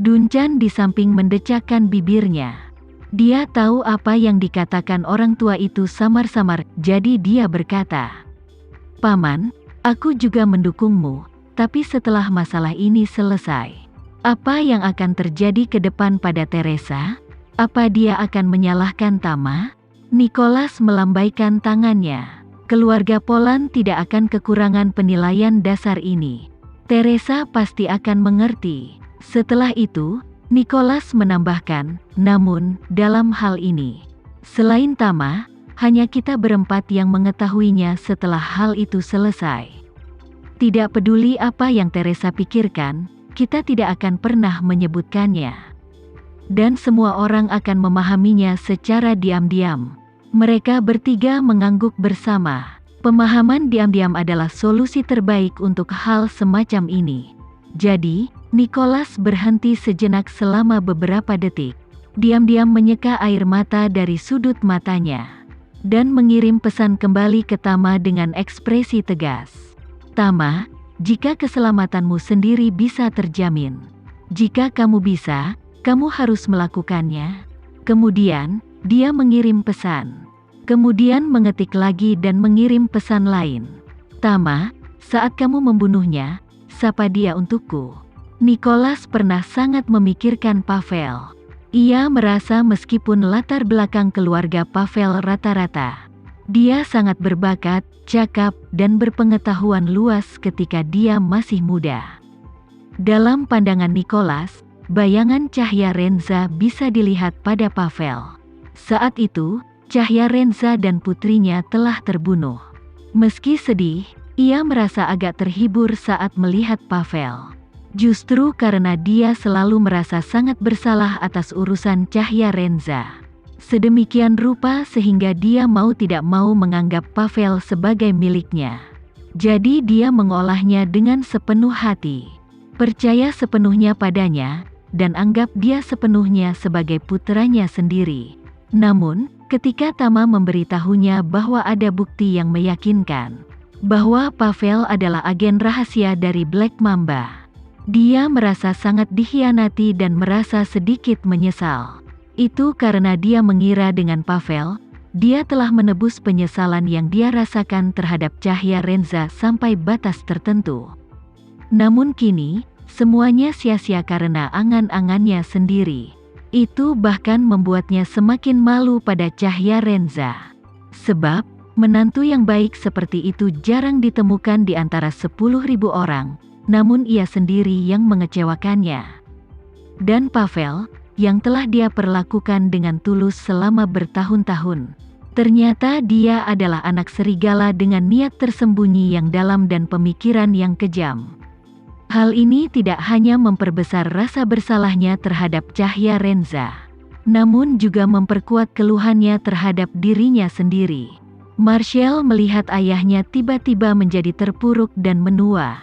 Duncan di samping mendecakkan bibirnya. Dia tahu apa yang dikatakan orang tua itu samar-samar, jadi dia berkata, "Paman, aku juga mendukungmu, tapi setelah masalah ini selesai, apa yang akan terjadi ke depan pada Teresa? Apa dia akan menyalahkan Tama?" Nicholas melambaikan tangannya. Keluarga Polan tidak akan kekurangan penilaian dasar ini. Teresa pasti akan mengerti. Setelah itu, Nicholas menambahkan, "Namun, dalam hal ini, selain Tama, hanya kita berempat yang mengetahuinya setelah hal itu selesai. Tidak peduli apa yang Teresa pikirkan, kita tidak akan pernah menyebutkannya. Dan semua orang akan memahaminya secara diam-diam." Mereka bertiga mengangguk bersama. Pemahaman diam-diam adalah solusi terbaik untuk hal semacam ini. Jadi, Nicholas berhenti sejenak selama beberapa detik. Diam-diam menyeka air mata dari sudut matanya. Dan mengirim pesan kembali ke Tama dengan ekspresi tegas. "Tama, jika keselamatanmu sendiri bisa terjamin. Jika kamu bisa, kamu harus melakukannya." Kemudian, dia mengirim pesan. Kemudian mengetik lagi dan mengirim pesan lain. "Tama, saat kamu membunuhnya, sapa dia untukku." Nicholas pernah sangat memikirkan Pavel. Ia merasa meskipun latar belakang keluarga Pavel rata-rata, dia sangat berbakat, cakap, dan berpengetahuan luas ketika dia masih muda. Dalam pandangan Nicholas, bayangan cahaya Renza bisa dilihat pada Pavel. Saat itu, cahaya Renza dan putrinya telah terbunuh. Meski sedih, ia merasa agak terhibur saat melihat Pavel. Justru karena dia selalu merasa sangat bersalah atas urusan cahaya Renza. Sedemikian rupa sehingga dia mau tidak mau menganggap Pavel sebagai miliknya. Jadi dia mengolahnya dengan sepenuh hati. Percaya sepenuhnya padanya, dan anggap dia sepenuhnya sebagai putranya sendiri. Namun, ketika Tama memberitahunya bahwa ada bukti yang meyakinkan bahwa Pavel adalah agen rahasia dari Black Mamba, dia merasa sangat dikhianati dan merasa sedikit menyesal. Itu karena dia mengira dengan Pavel, dia telah menebus penyesalan yang dia rasakan terhadap cahaya Renza sampai batas tertentu. Namun kini, semuanya sia-sia karena angan-angannya sendiri. Itu bahkan membuatnya semakin malu pada cahaya Renza. Sebab, menantu yang baik seperti itu jarang ditemukan di antara 10.000 orang, namun ia sendiri yang mengecewakannya. Dan Pavel, yang telah dia perlakukan dengan tulus selama bertahun-tahun, ternyata dia adalah anak serigala dengan niat tersembunyi yang dalam dan pemikiran yang kejam. Hal ini tidak hanya memperbesar rasa bersalahnya terhadap cahaya Renza, namun juga memperkuat keluhannya terhadap dirinya sendiri. Marshall melihat ayahnya tiba-tiba menjadi terpuruk dan menua.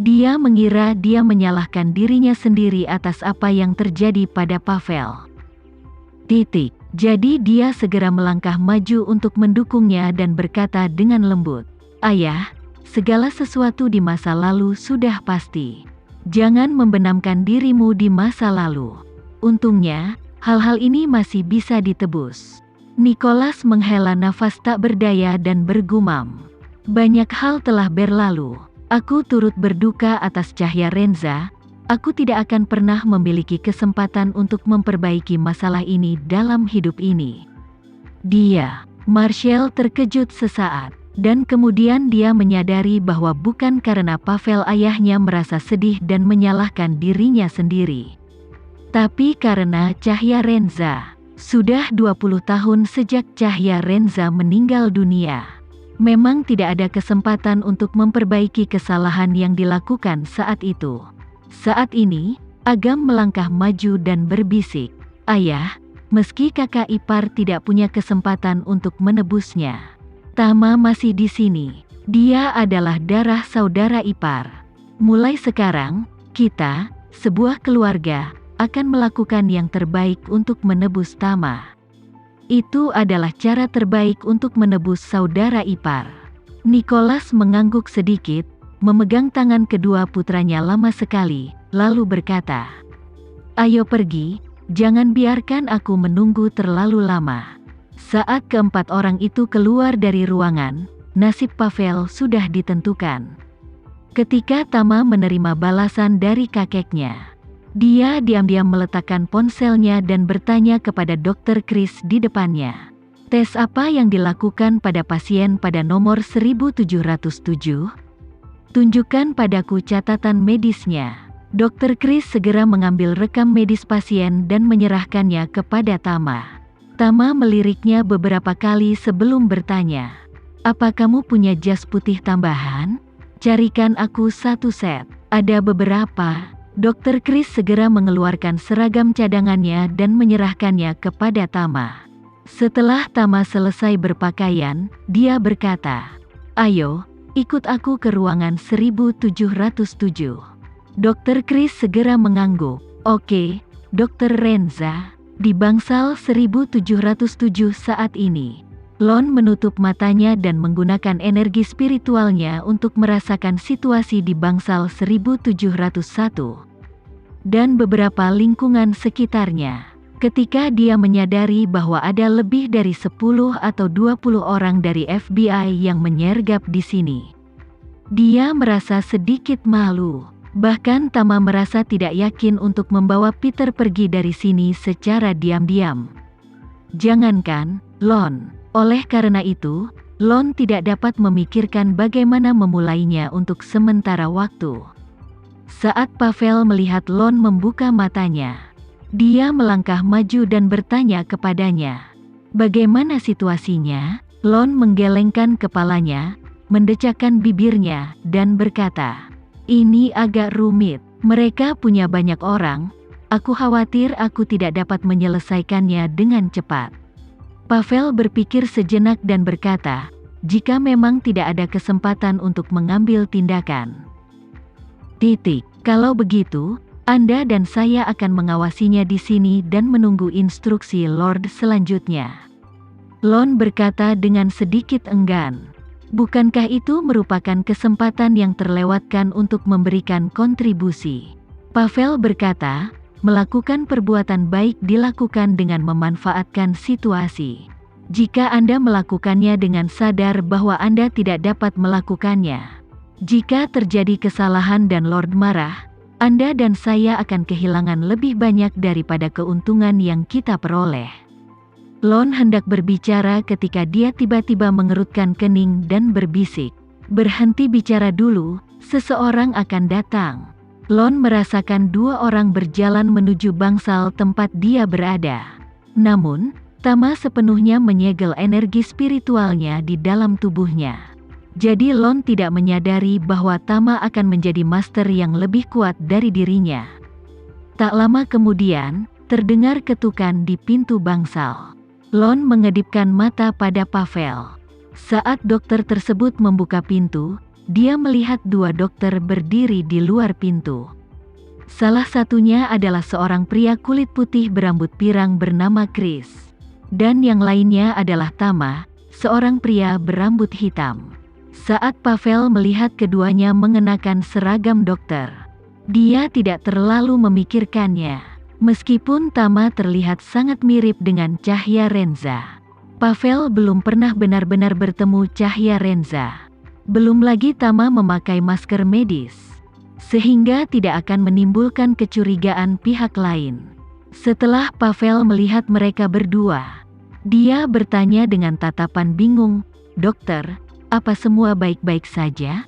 Dia mengira dia menyalahkan dirinya sendiri atas apa yang terjadi pada Pavel. Jadi dia segera melangkah maju untuk mendukungnya dan berkata dengan lembut, "Ayah, segala sesuatu di masa lalu sudah pasti. Jangan membenamkan dirimu di masa lalu. Untungnya, hal-hal ini masih bisa ditebus." Nicholas menghela nafas tak berdaya dan bergumam, "Banyak hal telah berlalu. Aku turut berduka atas cahaya Renza. Aku tidak akan pernah memiliki kesempatan untuk memperbaiki masalah ini dalam hidup ini." Marshall terkejut sesaat. Dan kemudian dia menyadari bahwa bukan karena Pavel ayahnya merasa sedih dan menyalahkan dirinya sendiri, tapi karena cahaya Renza. Sudah 20 tahun sejak cahaya Renza meninggal dunia. Memang tidak ada kesempatan untuk memperbaiki kesalahan yang dilakukan saat itu. Saat ini, Agam melangkah maju dan berbisik, "Ayah, meski kakak ipar tidak punya kesempatan untuk menebusnya, Tama masih di sini. Dia adalah darah saudara ipar. Mulai sekarang, kita, sebuah keluarga, akan melakukan yang terbaik untuk menebus Tama. Itu adalah cara terbaik untuk menebus saudara ipar." Nicholas mengangguk sedikit, memegang tangan kedua putranya lama sekali, lalu berkata, Ayo pergi, jangan biarkan aku menunggu terlalu lama. Saat keempat orang itu keluar dari ruangan, nasib Pavel sudah ditentukan. Ketika Tama menerima balasan dari kakeknya, dia diam-diam meletakkan ponselnya dan bertanya kepada Dr. Chris di depannya. Tes apa yang dilakukan pada pasien pada nomor 1707? Tunjukkan padaku catatan medisnya. Dr. Chris segera mengambil rekam medis pasien dan menyerahkannya kepada Tama. Tama meliriknya beberapa kali sebelum bertanya, "Apa kamu punya jas putih tambahan? Carikan aku satu set." "Ada beberapa." Dr. Chris segera mengeluarkan seragam cadangannya dan menyerahkannya kepada Tama. Setelah Tama selesai berpakaian, dia berkata, "Ayo, ikut aku ke ruangan 1707. Dr. Chris segera mengangguk. "Oke, Dr. Renza." Di bangsal 1707 saat ini, Lon menutup matanya dan menggunakan energi spiritualnya untuk merasakan situasi di bangsal 1701 dan beberapa lingkungan sekitarnya. Ketika dia menyadari bahwa ada lebih dari 10 atau 20 orang dari FBI yang menyergap di sini, dia merasa sedikit malu. Bahkan Tama merasa tidak yakin untuk membawa Peter pergi dari sini secara diam-diam. Jangankan Lon. Oleh karena itu, Lon tidak dapat memikirkan bagaimana memulainya untuk sementara waktu. Saat Pavel melihat Lon membuka matanya, dia melangkah maju dan bertanya kepadanya, "Bagaimana situasinya?" Lon menggelengkan kepalanya, mendecakkan bibirnya, dan berkata, "Ini agak rumit. Mereka punya banyak orang. Aku khawatir aku tidak dapat menyelesaikannya dengan cepat." Pavel berpikir sejenak dan berkata, "Jika memang tidak ada kesempatan untuk mengambil tindakan. Kalau begitu, Anda dan saya akan mengawasinya di sini dan menunggu instruksi Lord selanjutnya." Lon berkata dengan sedikit enggan. Bukankah itu merupakan kesempatan yang terlewatkan untuk memberikan kontribusi? Pavel berkata, melakukan perbuatan baik dilakukan dengan memanfaatkan situasi. Jika Anda melakukannya dengan sadar bahwa Anda tidak dapat melakukannya. Jika terjadi kesalahan dan Lord marah, Anda dan saya akan kehilangan lebih banyak daripada keuntungan yang kita peroleh. Lon hendak berbicara ketika dia tiba-tiba mengerutkan kening dan berbisik, "Berhenti bicara dulu, seseorang akan datang." Lon merasakan dua orang berjalan menuju bangsal tempat dia berada. Namun, Tama sepenuhnya menyegel energi spiritualnya di dalam tubuhnya. Jadi Lon tidak menyadari bahwa Tama akan menjadi master yang lebih kuat dari dirinya. Tak lama kemudian, terdengar ketukan di pintu bangsal. Lon mengedipkan mata pada Pavel. Saat dokter tersebut membuka pintu, dia melihat dua dokter berdiri di luar pintu. Salah satunya adalah seorang pria kulit putih berambut pirang bernama Chris. Dan yang lainnya adalah Tama, seorang pria berambut hitam. Saat Pavel melihat keduanya mengenakan seragam dokter, dia tidak terlalu memikirkannya. Meskipun Tama terlihat sangat mirip dengan Cahya Renza, Pavel belum pernah benar-benar bertemu Cahya Renza. Belum lagi Tama memakai masker medis, sehingga tidak akan menimbulkan kecurigaan pihak lain. Setelah Pavel melihat mereka berdua, dia bertanya dengan tatapan bingung, "Dokter, apa semua baik-baik saja?"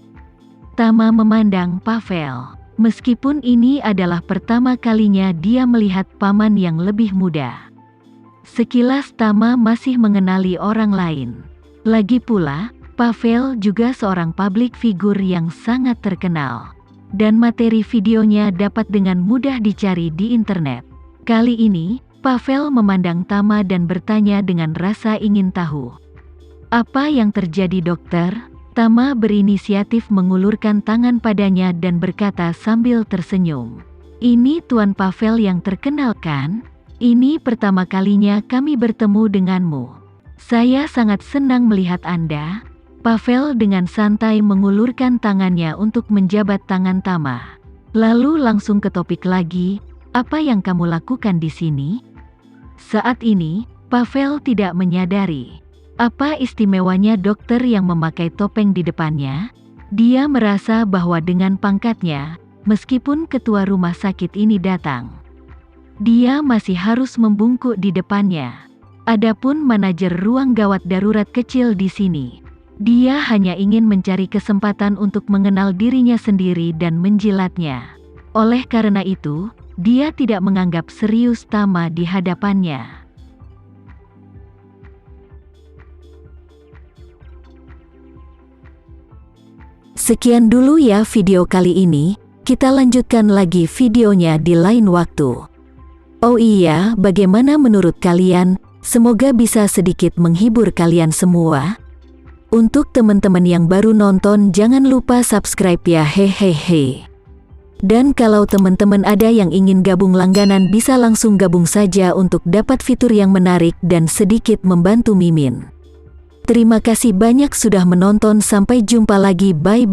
Tama memandang Pavel. Meskipun ini adalah pertama kalinya dia melihat paman yang lebih muda. Sekilas Tama masih mengenali orang lain. Lagi pula, Pavel juga seorang public figure yang sangat terkenal. Dan materi videonya dapat dengan mudah dicari di internet. Kali ini, Pavel memandang Tama dan bertanya dengan rasa ingin tahu. "Apa yang terjadi, dokter?" Tama berinisiatif mengulurkan tangan padanya dan berkata sambil tersenyum, "Ini Tuan Pavel yang terkenal kan? Ini pertama kalinya kami bertemu denganmu. Saya sangat senang melihat Anda." Pavel dengan santai mengulurkan tangannya untuk menjabat tangan Tama. Lalu langsung ke topik lagi, apa yang kamu lakukan di sini?" Saat ini, Pavel tidak menyadari apa istimewanya dokter yang memakai topeng di depannya. Dia merasa bahwa dengan pangkatnya, meskipun ketua rumah sakit ini datang, dia masih harus membungkuk di depannya. Adapun manajer ruang gawat darurat kecil di sini, dia hanya ingin mencari kesempatan untuk mengenal dirinya sendiri dan menjilatnya. Oleh karena itu, dia tidak menganggap serius Tama di hadapannya. Sekian dulu ya video kali ini, kita lanjutkan lagi videonya di lain waktu. Oh iya, bagaimana menurut kalian? Semoga bisa sedikit menghibur kalian semua. Untuk teman-teman yang baru nonton, jangan lupa subscribe ya, hehehe. Dan kalau teman-teman ada yang ingin gabung langganan, bisa langsung gabung saja untuk dapat fitur yang menarik dan sedikit membantu Mimin. Terima kasih banyak sudah menonton, sampai jumpa lagi, bye.